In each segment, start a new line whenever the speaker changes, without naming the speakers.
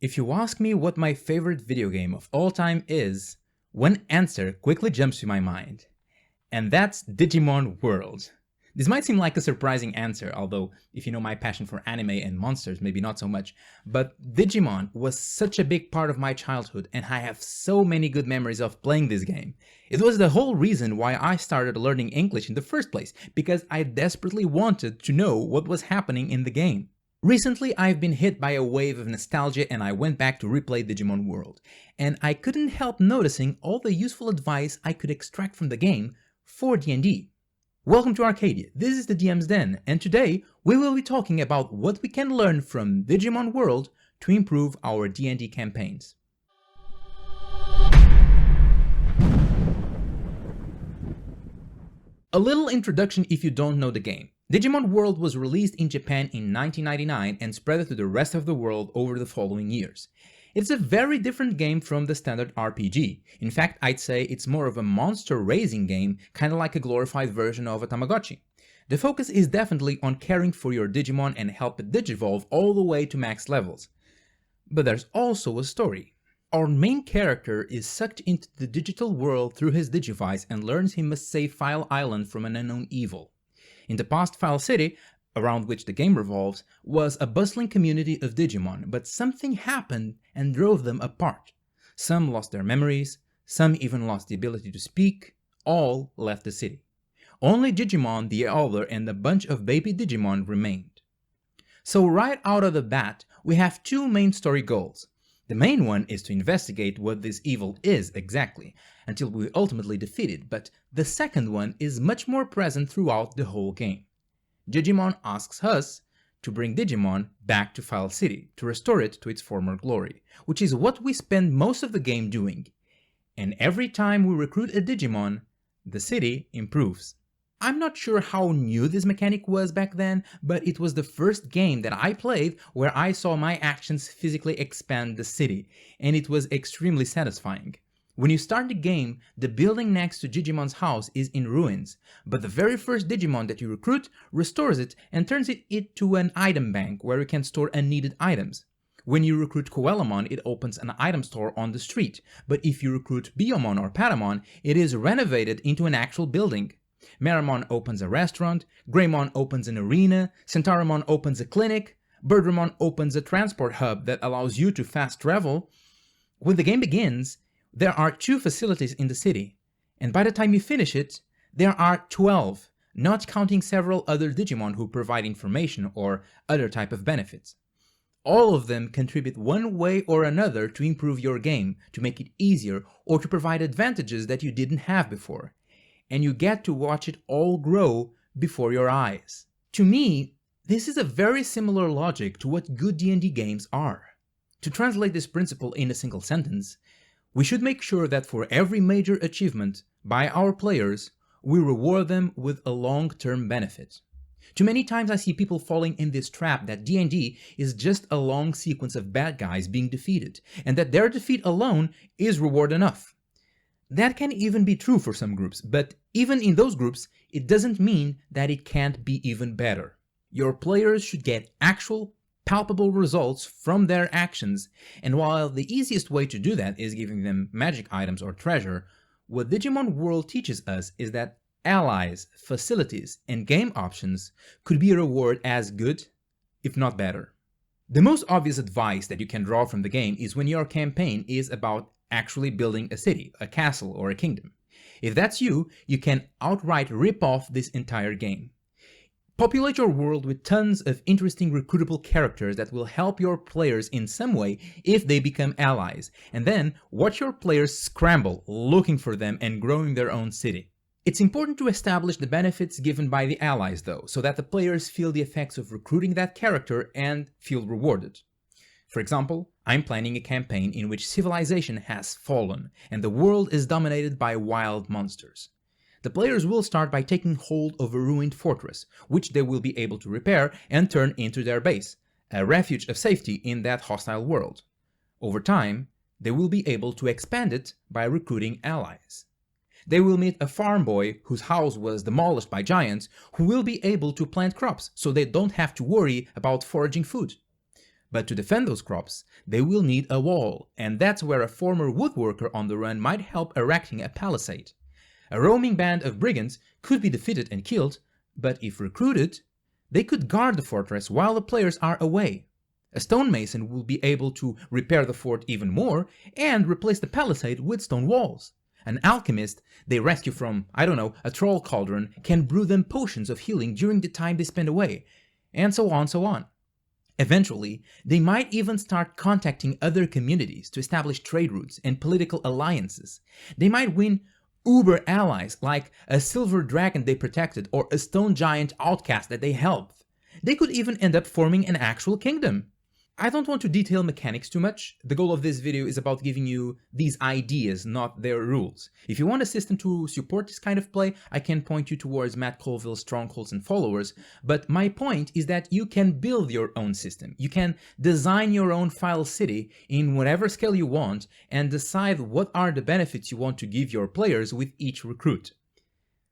If you ask me what my favorite video game of all time is, one answer quickly jumps to my mind. And that's Digimon World. This might seem like a surprising answer, although if you know my passion for anime and monsters, maybe not so much, but Digimon was such a big part of my childhood and I have so many good memories of playing this game. It was the whole reason why I started learning English in the first place, because I desperately wanted to know what was happening in the game. Recently, I've been hit by a wave of nostalgia and I went back to replay Digimon World, and I couldn't help noticing all the useful advice I could extract from the game for D&D. Welcome to Arcadia, this is the DM's Den, and today we will be talking about what we can learn from Digimon World to improve our D&D campaigns. A little introduction if you don't know the game. Digimon World was released in Japan in 1999 and spread to the rest of the world over the following years. It's a very different game from the standard RPG. In fact, I'd say it's more of a monster raising game, kinda like a glorified version of a Tamagotchi. The focus is definitely on caring for your Digimon and help it digivolve all the way to max levels. But there's also a story. Our main character is sucked into the digital world through his Digivice and learns he must save File Island from an unknown evil. In the past, File City, around which the game revolves, was a bustling community of Digimon, but something happened and drove them apart. Some lost their memories, some even lost the ability to speak, all left the city. Only Digimon the Elder and a bunch of baby Digimon remained. So right out of the bat, we have two main story goals. The main one is to investigate what this evil is exactly, until we ultimately defeat it, but the second one is much more present throughout the whole game. Digimon asks us to bring Digimon back to File City, to restore it to its former glory, which is what we spend most of the game doing. And every time we recruit a Digimon, the city improves. I'm not sure how new this mechanic was back then, but it was the first game that I played where I saw my actions physically expand the city, and it was extremely satisfying. When you start the game, the building next to Digimon's house is in ruins, but the very first Digimon that you recruit restores it and turns it into an item bank where you can store unneeded items. When you recruit Coelamon, it opens an item store on the street, but if you recruit Biomon or Patamon, it is renovated into an actual building. Meramon opens a restaurant, Greymon opens an arena, Centaurimon opens a clinic, Birdramon opens a transport hub that allows you to fast travel. When the game begins, there are 2 facilities in the city, and by the time you finish it, there are 12, not counting several other Digimon who provide information or other type of benefits. All of them contribute one way or another to improve your game, to make it easier, or to provide advantages that you didn't have before. And you get to watch it all grow before your eyes. To me, this is a very similar logic to what good D&D games are. To translate this principle in a single sentence, we should make sure that for every major achievement by our players, we reward them with a long-term benefit. Too many times I see people falling in this trap that D&D is just a long sequence of bad guys being defeated, and that their defeat alone is reward enough. That can even be true for some groups, but even in those groups, it doesn't mean that it can't be even better. Your players should get actual, palpable results from their actions, and while the easiest way to do that is giving them magic items or treasure, what Digimon World teaches us is that allies, facilities, and game options could be a reward as good, if not better. The most obvious advice that you can draw from the game is when your campaign is about actually building a city, a castle, or a kingdom. If that's you, you can outright rip off this entire game. Populate your world with tons of interesting recruitable characters that will help your players in some way if they become allies, and then watch your players scramble looking for them and growing their own city. It's important to establish the benefits given by the allies though, so that the players feel the effects of recruiting that character and feel rewarded. For example, I'm planning a campaign in which civilization has fallen and the world is dominated by wild monsters. The players will start by taking hold of a ruined fortress, which they will be able to repair and turn into their base, a refuge of safety in that hostile world. Over time, they will be able to expand it by recruiting allies. They will meet a farm boy whose house was demolished by giants, who will be able to plant crops so they don't have to worry about foraging food. But to defend those crops, they will need a wall, and that's where a former woodworker on the run might help erecting a palisade. A roaming band of brigands could be defeated and killed, but if recruited, they could guard the fortress while the players are away. A stonemason will be able to repair the fort even more and replace the palisade with stone walls. An alchemist they rescue from, a troll cauldron can brew them potions of healing during the time they spend away, and so on. Eventually, they might even start contacting other communities to establish trade routes and political alliances. They might win uber allies like a silver dragon they protected or a stone giant outcast that they helped. They could even end up forming an actual kingdom. I don't want to detail mechanics too much. The goal of this video is about giving you these ideas, not their rules. If you want a system to support this kind of play, I can point you towards Matt Colville's Strongholds and Followers, but my point is that you can build your own system. You can design your own file city in whatever scale you want and decide what are the benefits you want to give your players with each recruit.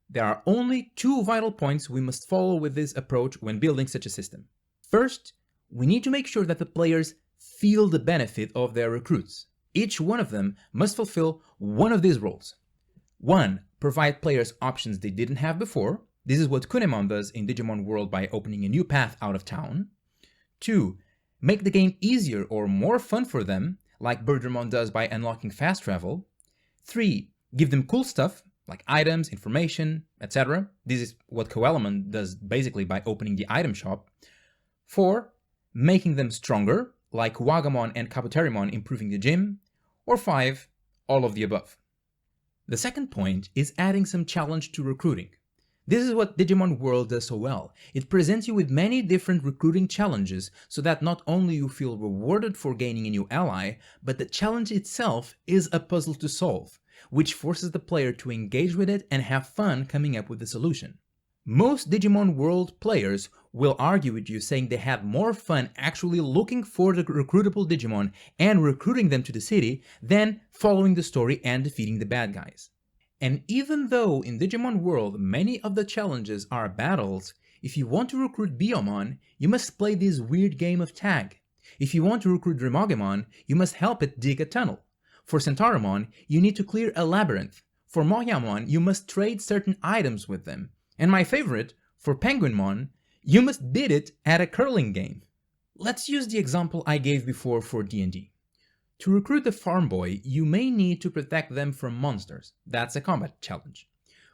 There are only two vital points we must follow with this approach when building such a system. First, we need to make sure that the players feel the benefit of their recruits. Each one of them must fulfill one of these roles. 1. Provide players options they didn't have before. This is what Kunemon does in Digimon World by opening a new path out of town. 2. Make the game easier or more fun for them, like Birdramon does by unlocking fast travel. 3. Give them cool stuff, like items, information, etc. This is what Koelemon does basically by opening the item shop. 4. Making them stronger, like Wagamon and Kabuterimon improving the gym, or 5, all of the above. The second point is adding some challenge to recruiting. This is what Digimon World does so well. It presents you with many different recruiting challenges so that not only you feel rewarded for gaining a new ally, but the challenge itself is a puzzle to solve, which forces the player to engage with it and have fun coming up with the solution. Most Digimon World players will argue with you saying they had more fun actually looking for the recruitable Digimon and recruiting them to the city than following the story and defeating the bad guys. And even though in Digimon World many of the challenges are battles, if you want to recruit Biyomon, you must play this weird game of tag. If you want to recruit Dremogemon, you must help it dig a tunnel. For Centaurimon, you need to clear a labyrinth. For Mohyamon, you must trade certain items with them. And my favorite, for Penguinmon, you must bid it at a curling game. Let's use the example I gave before for D&D. To recruit the farm boy, you may need to protect them from monsters. That's a combat challenge.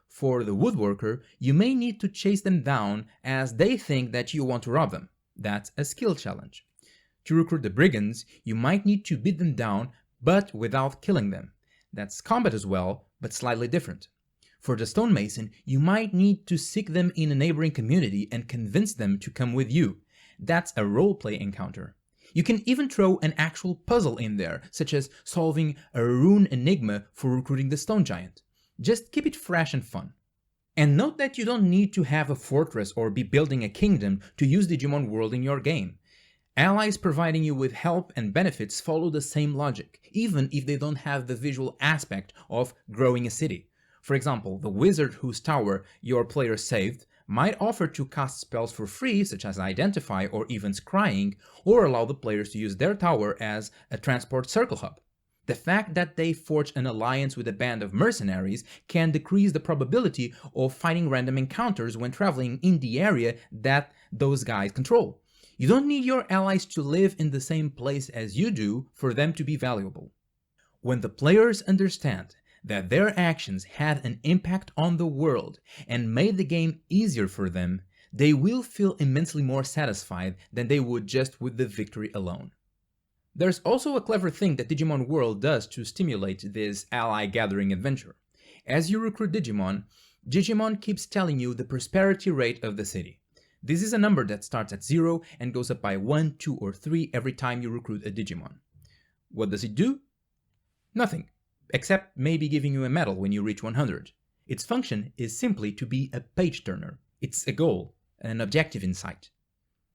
For the woodworker, you may need to chase them down as they think that you want to rob them. That's a skill challenge. To recruit the brigands, you might need to beat them down, but without killing them. That's combat as well, but slightly different. For the stonemason, you might need to seek them in a neighboring community and convince them to come with you. That's a roleplay encounter. You can even throw an actual puzzle in there, such as solving a rune enigma for recruiting the stone giant. Just keep it fresh and fun. And note that you don't need to have a fortress or be building a kingdom to use Digimon World in your game. Allies providing you with help and benefits follow the same logic, even if they don't have the visual aspect of growing a city. For example, the wizard whose tower your player saved might offer to cast spells for free, such as Identify or even Scrying, or allow the players to use their tower as a transport circle hub. The fact that they forge an alliance with a band of mercenaries can decrease the probability of fighting random encounters when traveling in the area that those guys control. You don't need your allies to live in the same place as you do for them to be valuable. When the players understand that their actions had an impact on the world and made the game easier for them, they will feel immensely more satisfied than they would just with the victory alone. There's also a clever thing that Digimon World does to stimulate this ally gathering adventure. As you recruit Digimon, Digimon keeps telling you the prosperity rate of the city. This is a number that starts at 0 and goes up by 1, 2, or 3 every time you recruit a Digimon. What does it do? Nothing, except maybe giving you a medal when you reach 100. Its function is simply to be a page turner. It's a goal, an objective in sight.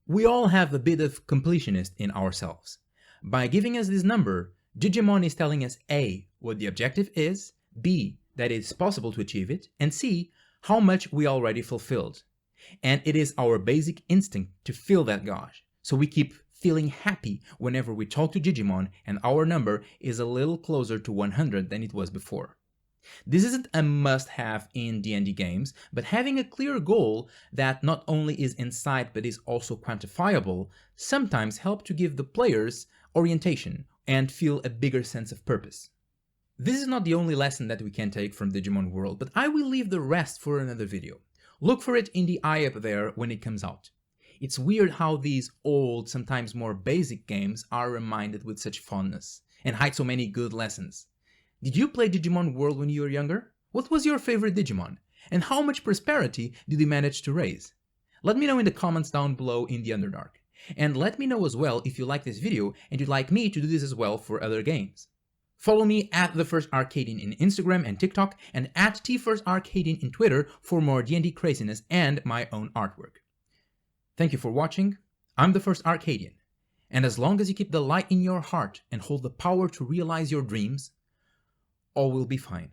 We all have a bit of completionist in ourselves. By giving us this number, Digimon is telling us A, what the objective is, B, that it's possible to achieve it, and C, how much we already fulfilled. And it is our basic instinct to fill that gauge, so we keep feeling happy whenever we talk to Digimon, and our number is a little closer to 100 than it was before. This isn't a must-have in D&D games, but having a clear goal that not only is in sight but is also quantifiable sometimes help to give the players orientation and feel a bigger sense of purpose. This is not the only lesson that we can take from Digimon World, but I will leave the rest for another video. Look for it in the eye up there when it comes out. It's weird how these old, sometimes more basic games are reminded with such fondness and hide so many good lessons. Did you play Digimon World when you were younger? What was your favorite Digimon? And how much prosperity did you manage to raise? Let me know in the comments down below in the Underdark. And let me know as well if you like this video and you'd like me to do this as well for other games. Follow me at The First Arcadian in Instagram and TikTok, and at TFirstArcadian in Twitter for more D&D craziness and my own artwork. Thank you for watching. I'm The First Arcadian, and as long as you keep the light in your heart and hold the power to realize your dreams, all will be fine.